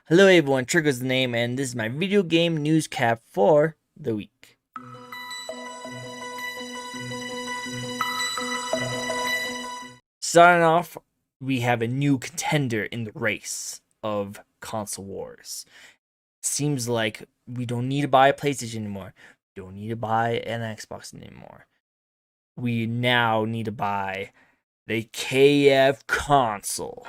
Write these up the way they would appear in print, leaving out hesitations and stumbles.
Hello everyone, Trigger's the name, and this is my video game news cap for the week. Starting off, we have a new contender in the race of console wars. Seems like we don't need to buy a PlayStation anymore. We don't need to buy an Xbox anymore. We now need to buy the KF console.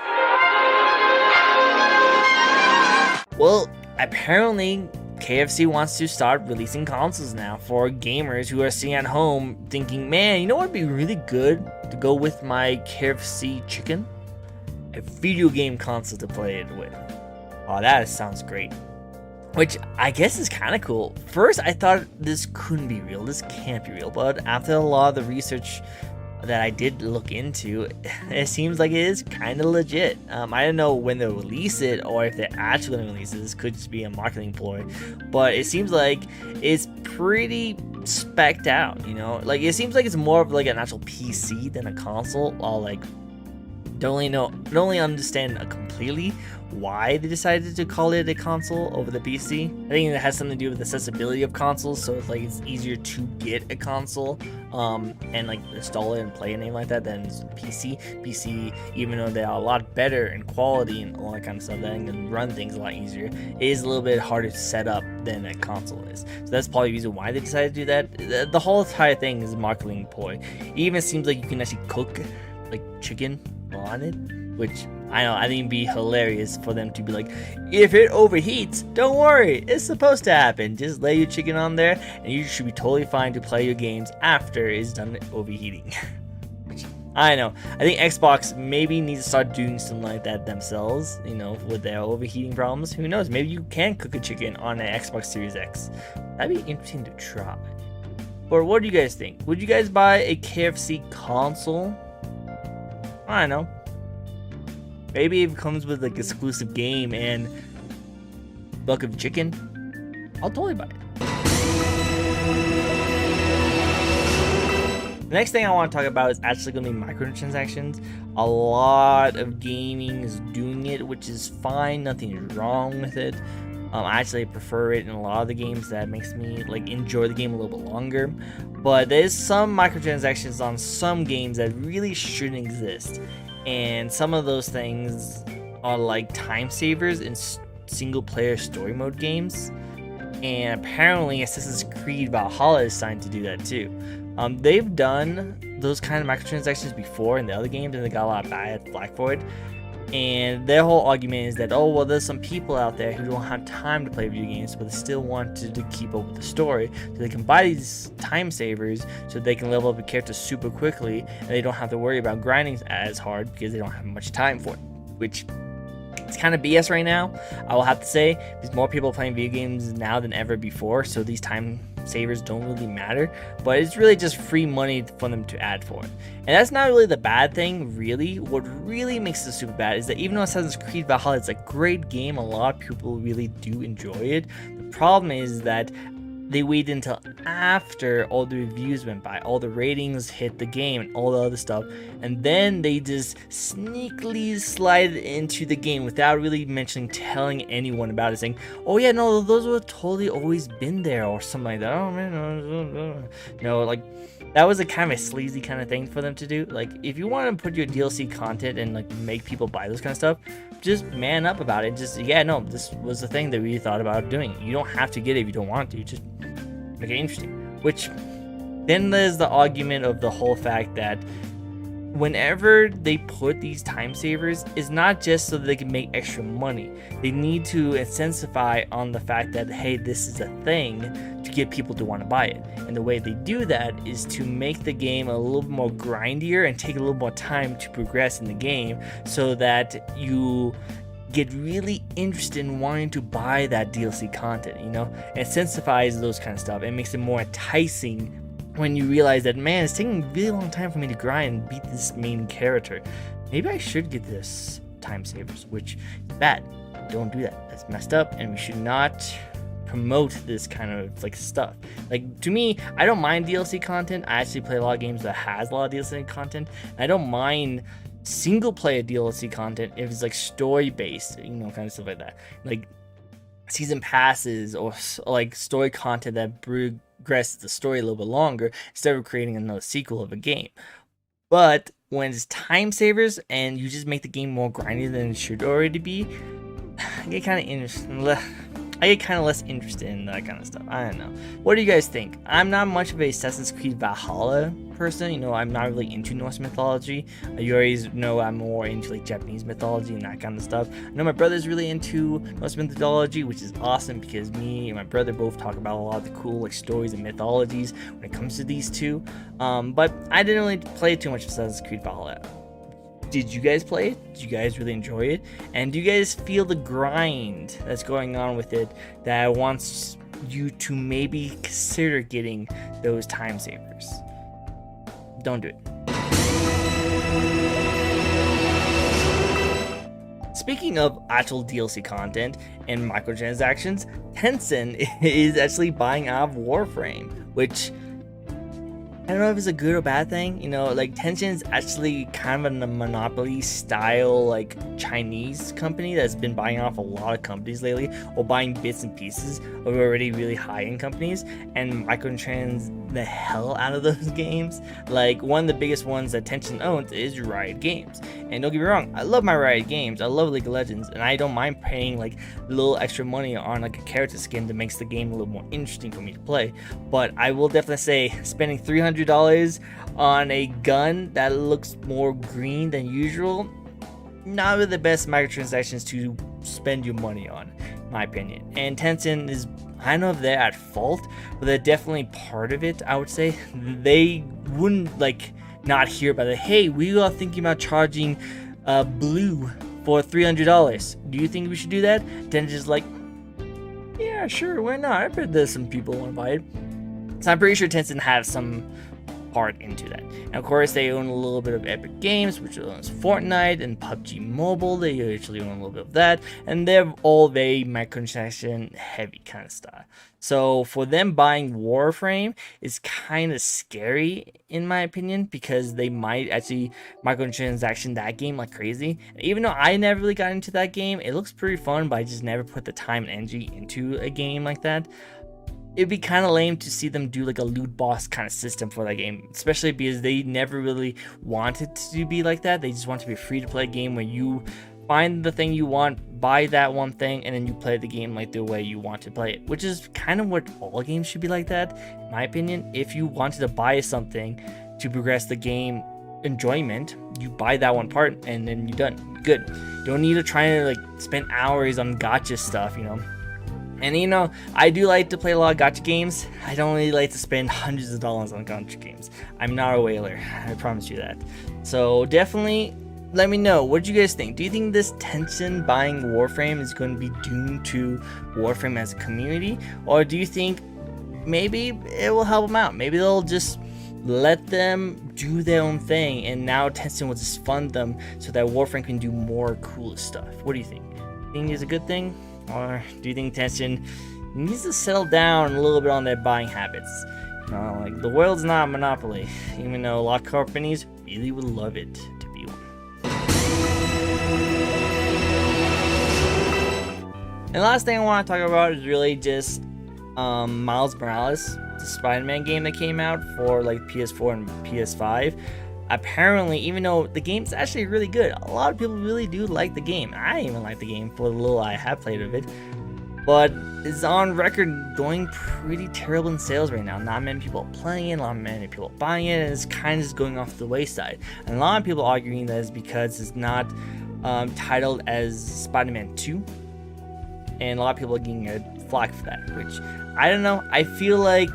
Well, apparently KFC wants to start releasing consoles now for gamers who are sitting at home thinking, man, you know what would be really good to go with my KFC chicken? A video game console to play it with. Oh, that sounds great. Which I guess is kind of cool. First, I thought this couldn't be real. This can't be real. But after a lot of the research that I did look into, it seems like it is kind of legit. I don't know when they'll release it or if they're actually going to release it. This could just be a marketing ploy, but it seems like it's pretty specced out, you know? Like, it seems like it's more of like an actual PC than a console. I'll like don't really understand completely why they decided to call it a console over the PC. I think it has something to do with accessibility of consoles, so it's easier to get a console and like install it and play a name like that than PC, even though they are a lot better in quality and all that kind of stuff, that can run things a lot easier, it is a little bit harder to set up than a console is. So that's probably the reason why they decided to do that. The whole entire thing is a marketing ploy. It even seems like you can actually cook like chicken on it, which I think it'd be hilarious for them to be like, if it overheats, don't worry, it's supposed to happen. Just lay your chicken on there and you should be totally fine to play your games after it's done overheating. Which, I know. I think Xbox maybe needs to start doing something like that themselves, you know, with their overheating problems. Who knows? Maybe you can cook a chicken on an Xbox Series X. That'd be interesting to try. But what do you guys think? Would you guys buy a KFC console? I don't know. Maybe if it comes with like exclusive game and buck of chicken, I'll totally buy it. The next thing I want to talk about is actually going to be microtransactions. A lot of gaming is doing it, which is fine. Nothing is wrong with it. I actually prefer it in a lot of the games. That makes me like enjoy the game a little bit longer. But there's some microtransactions on some games that really shouldn't exist. And some of those things are like time savers in single player story mode games. And apparently Assassin's Creed Valhalla is starting to do that too. They've done those kind of microtransactions before in the other games and they got a lot of bad flack for it. And their whole argument is that, oh, well, there's some people out there who don't have time to play video games, but they still want to keep up with the story. So they can buy these time savers so they can level up a character super quickly, and they don't have to worry about grinding as hard because they don't have much time for it. Which, it's kind of BS right now, I will have to say. There's more people playing video games now than ever before, so these time savers don't really matter, but it's really just free money for them to add for it. And that's not really the bad thing, really. What really makes it super bad is that even though Assassin's Creed Valhalla is a great game, a lot of people really do enjoy it, the problem is that they waited until after all the reviews went by, all the ratings hit the game and all the other stuff, and then they just sneakily slide into the game without really telling anyone about it, saying, oh yeah, no, those were totally always been there or something like that. Oh man, no, like that was a kind of a sleazy kind of thing for them to do. Like, if you want to put your DLC content and like make people buy those kind of stuff, just man up about it. Just, yeah, no, this was the thing that we thought about doing. You don't have to get it if you don't want to. Just make it interesting. Which, then there's the argument of the whole fact that whenever they put these time savers, it's not just so that they can make extra money. They need to intensify on the fact that, hey, this is a thing, to get people to want to buy it. And the way they do that is to make the game a little bit more grindier and take a little more time to progress in the game, so that you get really interested in wanting to buy that DLC content, you know? It intensifies those kind of stuff. It makes it more enticing when you realize that, man, it's taking a really long time for me to grind and beat this main character. Maybe I should get this time savers, which is bad. Don't do that. That's messed up, and we should not promote this kind of like stuff. Like, to me, I don't mind DLC content. I actually play a lot of games that has a lot of DLC content, and I don't mind single player DLC content if it's like story based, kind of stuff like that, like season passes or like story content that progresses the story a little bit longer instead of creating another sequel of a game. But when it's time savers and you just make the game more grindy than it should already be, I get kind of less interested in that kind of stuff. I don't know. What do you guys think? I'm not much of a Assassin's Creed Valhalla person. I'm not really into Norse mythology. You always know I'm more into like Japanese mythology and that kind of stuff. I know my brother's really into Norse mythology, which is awesome because me and my brother both talk about a lot of the cool like stories and mythologies when it comes to these two. But I didn't really play too much of Assassin's Creed Valhalla. Did you guys play it? Did you guys really enjoy it? And do you guys feel the grind that's going on with it that wants you to maybe consider getting those time savers? Don't do it. Speaking of actual DLC content and microtransactions, Tencent is actually buying out of Warframe, which I don't know if it's a good or bad thing. Like Tencent is actually kind of a monopoly style like Chinese company that's been buying off a lot of companies lately, or buying bits and pieces of already really high-end companies and microtrans the hell out of those games. Like one of the biggest ones that Tencent owns is Riot Games. And don't get me wrong, I love my Riot Games. I love League of Legends, and I don't mind paying like a little extra money on like a character skin that makes the game a little more interesting for me to play. But I will definitely say spending $300 on a gun that looks more green than usual, not really the best microtransactions to spend your money on, in my opinion. And Tencent is, I don't know if they're at fault, but they're definitely part of it. I would say they wouldn't like not hear about it. Hey, we are thinking about charging Blue for $300. Do you think we should do that? Tencent is like, yeah, sure, why not? I bet there's some people who want to buy it. So I'm pretty sure Tencent has some part into that. And of course, they own a little bit of Epic Games, which owns Fortnite, and PUBG Mobile. They actually own a little bit of that, and they're all very microtransaction heavy kind of stuff. So for them buying Warframe is kind of scary in my opinion, because they might actually microtransaction that game like crazy. And even though I never really got into that game, it looks pretty fun, but I just never put the time and energy into a game like that. It'd be kind of lame to see them do like a loot box kind of system for that game, especially because they never really wanted to be like that. They just want to be a free to play game where you find the thing you want, buy that one thing, and then you play the game like the way you want to play it, which is kind of what all games should be like that, in my opinion. If you wanted to buy something to progress the game enjoyment, you buy that one part and then you're done. Good. You don't need to try to like spend hours on gacha stuff, And I do like to play a lot of gacha games. I don't really like to spend hundreds of dollars on gacha games. I'm not a whaler, I promise you that. So definitely let me know, what do you guys think? Do you think this Tencent buying Warframe is going to be doomed to Warframe as a community? Or do you think maybe it will help them out? Maybe they'll just let them do their own thing, and now Tencent will just fund them so that Warframe can do more cool stuff. What do you think? Think it's a good thing? Or do you think Tencent needs to settle down a little bit on their buying habits? Like the world's not a monopoly, even though a lot of companies really would love it to be one. And the last thing I want to talk about is really just Miles Morales, the Spider-Man game that came out for like PS4 and PS5. Apparently, even though the game's actually really good, a lot of people really do like the game. I even like the game for the little I have played of it, but it's on record going pretty terrible in sales right now. Not many people are playing it, not many people are buying it, and it's kind of just going off the wayside. And a lot of people arguing that it's because it's not titled as Spider-Man 2, and a lot of people are getting a flack for that, which I don't know. I feel like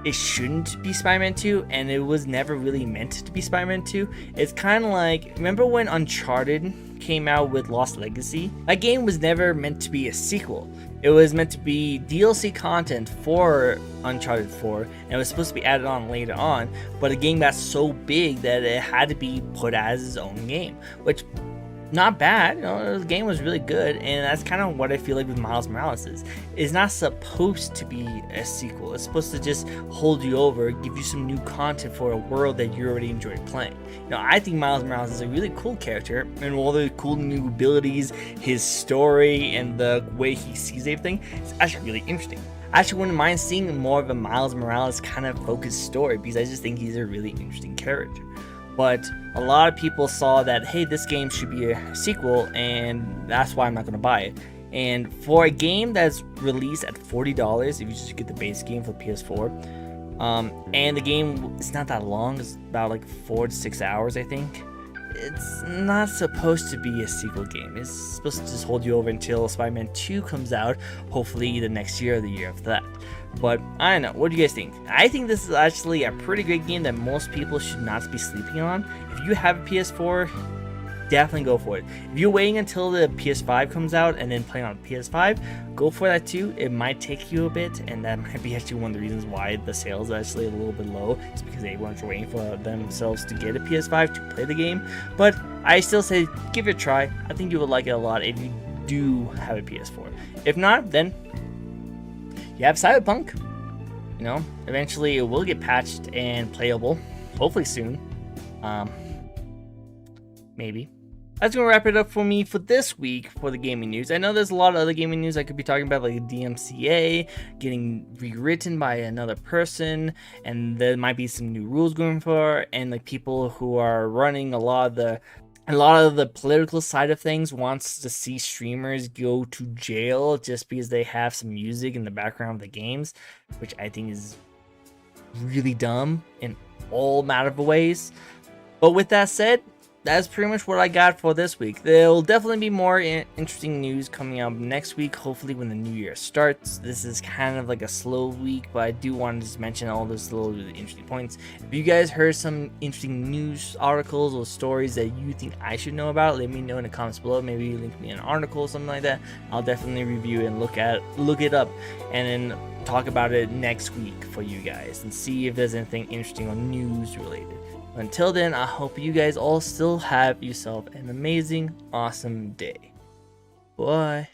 it shouldn't be Spider-Man 2, and it was never really meant to be Spider-Man 2. It's kind of like, remember when Uncharted came out with Lost Legacy? That game was never meant to be a sequel. It was meant to be DLC content for Uncharted 4, and it was supposed to be added on later on, but the game got so big that it had to be put as its own game, which not bad. You know, the game was really good, and that's kind of what I feel like with Miles Morales is. It's not supposed to be a sequel. It's supposed to just hold you over, give you some new content for a world that you already enjoyed playing. You know, I think Miles Morales is a really cool character, and all the cool new abilities, his story, and the way he sees everything is actually really interesting. I actually wouldn't mind seeing more of a Miles Morales kind of focused story, because I just think he's a really interesting character. But a lot of people saw that, hey, this game should be a sequel, and that's why I'm not going to buy it. And for a game that's released at $40, if you just get the base game for the PS4, and the game is not that long, it's about like 4 to 6 hours, I think. It's not supposed to be a sequel game. It's supposed to just hold you over until Spider-Man 2 comes out, hopefully the next year or the year after that. But I don't know, what do you guys think? I think this is actually a pretty great game that most people should not be sleeping on. If you have a PS4, definitely go for it. If you're waiting until the PS5 comes out and then playing on PS5, go for that too. It might take you a bit, and that might be actually one of the reasons why the sales are actually a little bit low. It's because everyone's waiting for themselves to get a PS5 to play the game. But I still say give it a try. I think you would like it a lot if you do have a PS4. If not, then you have Cyberpunk. You know, eventually it will get patched and playable, hopefully soon. Maybe. That's going to wrap it up for me for this week for the gaming news. I know there's a lot of other gaming news I could be talking about, like DMCA getting rewritten by another person, and there might be some new rules going for, and like people who are running a lot of the political side of things wants to see streamers go to jail just because they have some music in the background of the games, which I think is really dumb in all matter of ways. But with that said, that's pretty much what I got for this week. There will definitely be more interesting news coming out next week, hopefully when the new year starts. This is kind of like a slow week, but I do want to just mention all those little really interesting points. If you guys heard some interesting news articles or stories that you think I should know about, let me know in the comments below. Maybe link me an article or something like that. I'll definitely review it and look it up, and then talk about it next week for you guys and see if there's anything interesting or news related. Until then, I hope you guys all still have yourself an amazing, awesome day. Bye.